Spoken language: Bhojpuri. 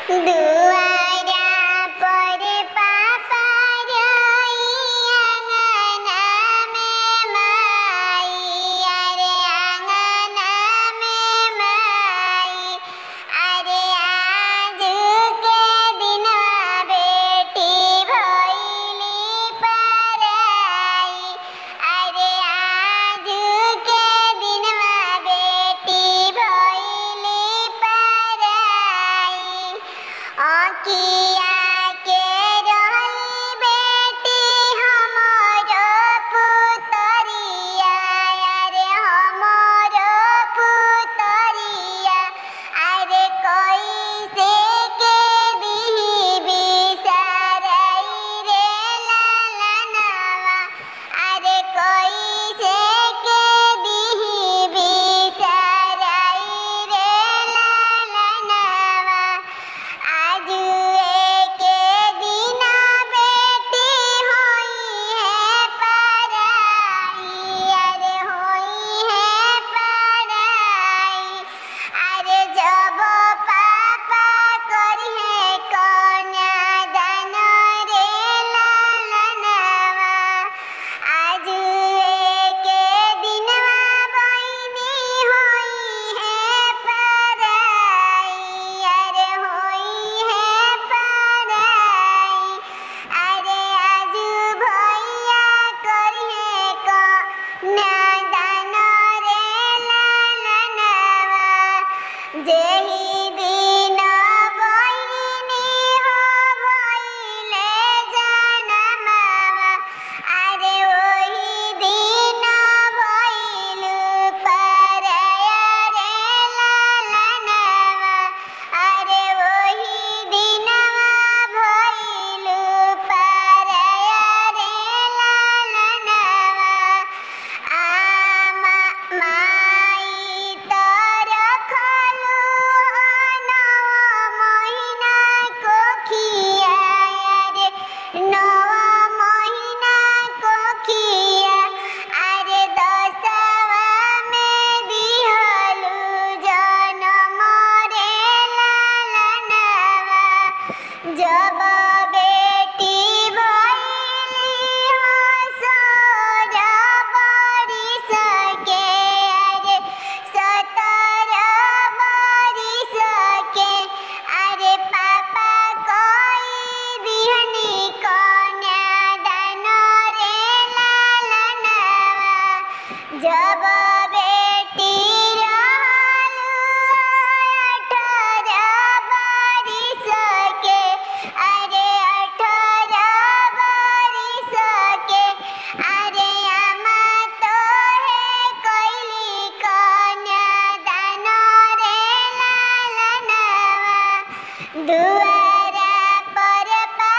दुआरा पर पापा रही आंगना में माई, अरे आंगना में माई। अरे आज के दिनवा बेटी भइली पराई, अरे आज के दिनवा बेटी भइली पराई। आँखिया के रहली बेटी हमरो पुतरिया, अरे हमरो पुतरिया। अरे कैसे के दिही बिसराई रे लालनवा, अरे कैसे के दिही बिसराई रे लालनवा। आज के दिना बेटी होई है पराई, अरे होई है पराई। अरे जब पापा करिहे कन्यादान रे लालनवा, आज के दिनवा बहिनी होई है पराई, अरे होई है पराई। अरे आज भैया करिहे कन्यादान रे लालनवा, जेहि दिन बहिनी हो भइले जनमवा। अरे ओहि दिन भइलु पराया रे लालनवा, अरे ओहि दिनवा भइलु पराया रे लालनवा। आमा माई त रखलु नौ महिना कोखिया, अरे नौ महिना कोखिया। अरे 10वां में दिहलु जनम रे लालनवा। जब